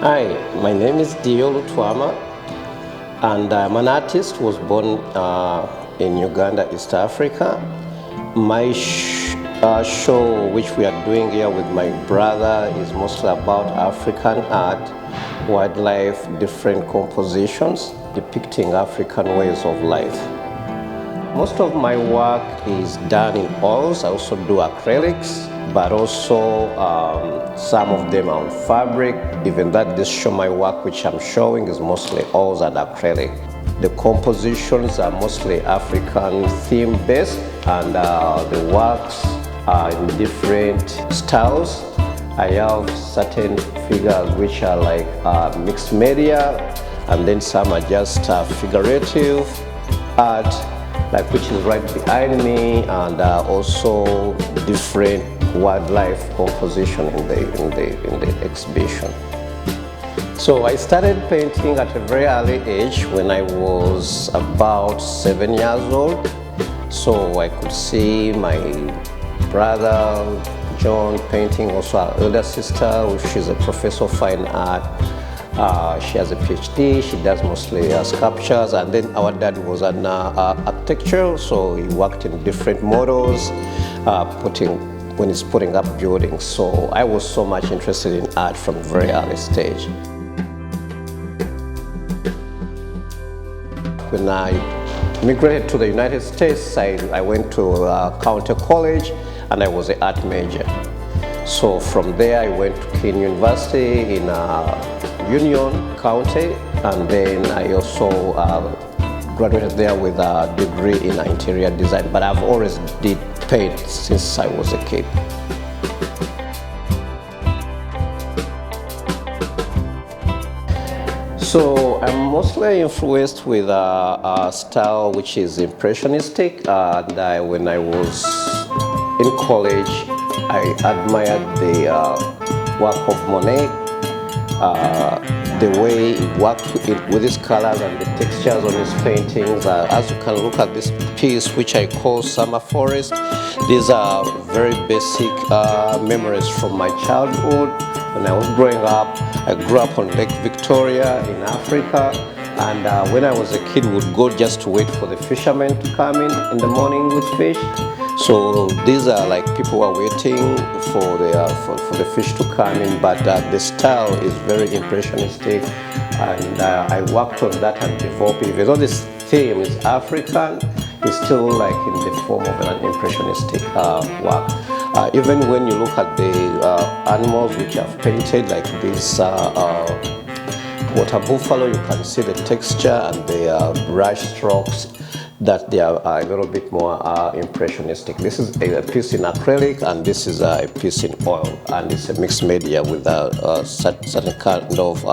Hi, my name is Deo Lutwama, and I'm an artist who was born in Uganda, East Africa. My show, which we are doing here with my brother, is mostly about African art, wildlife, different compositions depicting African ways of life. Most of my work is done in oils. I also do acrylics, but also some of them are on fabric. Even that this show, my work which I'm showing, is mostly oils and acrylic. The compositions are mostly African theme based, and the works are in different styles. I have certain figures which are like mixed media, and then some are just figurative art, like which is right behind me, and also different wildlife composition in the exhibition. So I started painting at a very early age when I was about 7 years old. So I could see my brother John painting, also our elder sister, she's a professor of fine art. She has a PhD, she does mostly sculptures, and then our dad was an architecture, so he worked in different models, when he's putting up buildings. So I was so much interested in art from a very early stage. When I immigrated to the United States, I went to County College, and I was an art major. So from there I went to King University in Union County, and then I also graduated there with a degree in interior design, but I've always did paint since I was a kid. So I'm mostly influenced with a style which is impressionistic, and when I was in college I admired the work of Monet, the way he worked with his colors and the textures on his paintings. As you can look at this piece, which I call Summer Forest, these are very basic memories from my childhood. When I was growing up, I grew up on Lake Victoria in Africa, and when I was a kid, we would go just to wait for the fishermen to come in the morning with fish. So these are like people who are waiting for the fish to come in, but the style is very impressionistic, and I worked on that and developed it. Even though this theme is African, it's still like in the form of an impressionistic work. Even when you look at the animals which I've painted, like this water buffalo, you can see the texture and the brush strokes, that they are a little bit more impressionistic. This is a piece in acrylic, and this is a piece in oil, and it's a mixed media with a certain kind of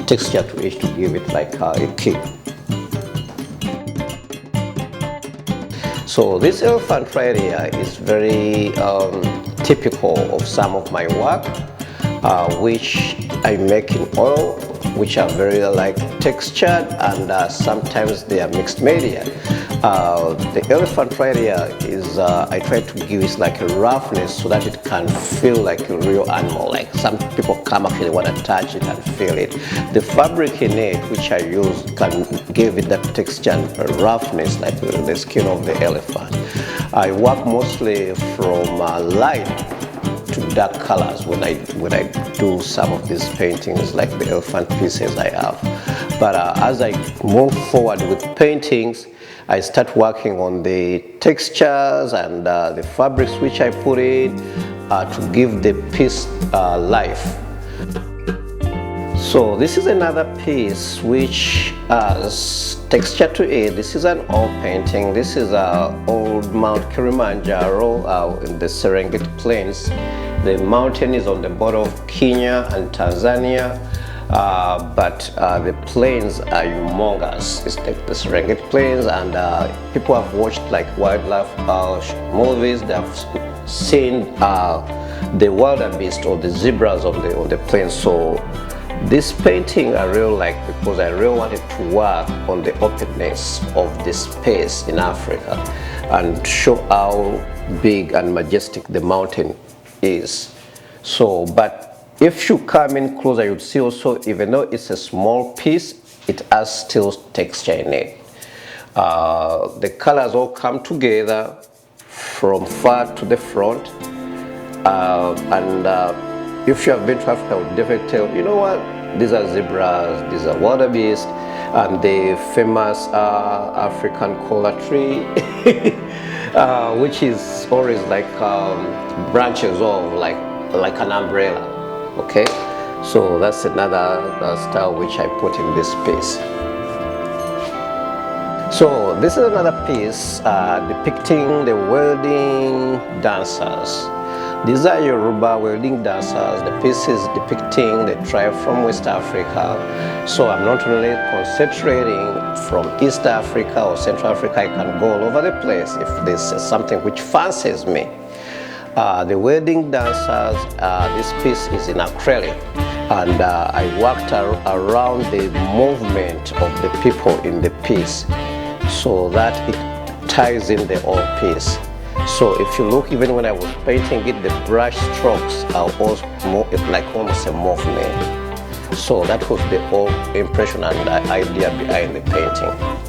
texture to each to give it like a kick. So this elephant right here is very typical of some of my work, which I make in oil, which are very like textured, and sometimes they are mixed media. The elephant right here is, I try to give it like a roughness so that it can feel like a real animal. Like some people come actually want to touch it and feel it. The fabric in it, which I use, can give it that texture and roughness like the skin of the elephant. I work mostly from light to dark colors when I do some of these paintings, like the elephant pieces I have. But as I move forward with paintings, I start working on the textures and the fabrics which I put in to give the piece life. So this is another piece which has texture to it. This is an oil painting. This is old Mount Kilimanjaro in the Serengeti Plains. The mountain is on the border of Kenya and Tanzania, but the plains are humongous. It's the Serengeti Plains, and people have watched like wildlife movies. They have seen the wildebeest or the zebras on the plains. So this painting I really like because I really wanted to work on the openness of this space in Africa and show how big and majestic the mountain is. So, but if you come in closer, you'd see also, even though it's a small piece, it has still texture in it. The colors all come together from far to the front. If you have been to Africa, I would definitely tell, you know what, these are zebras, these are wildebeest, and the famous African kola tree, which is always like branches of like an umbrella. Okay, so that's another style which I put in this piece. So this is another piece depicting the welding dancers. These are Yoruba welding dancers. The piece is depicting the tribe from West Africa. So I'm not only concentrating from East Africa or Central Africa, I can go all over the place if this is something which fancies me. The welding dancers, this piece is in acrylic. And I worked around the movement of the people in the piece so that it ties in the whole piece. So if you look, even when I was painting it, the brush strokes are also like almost a movement. So that was the whole impression and the idea behind the painting.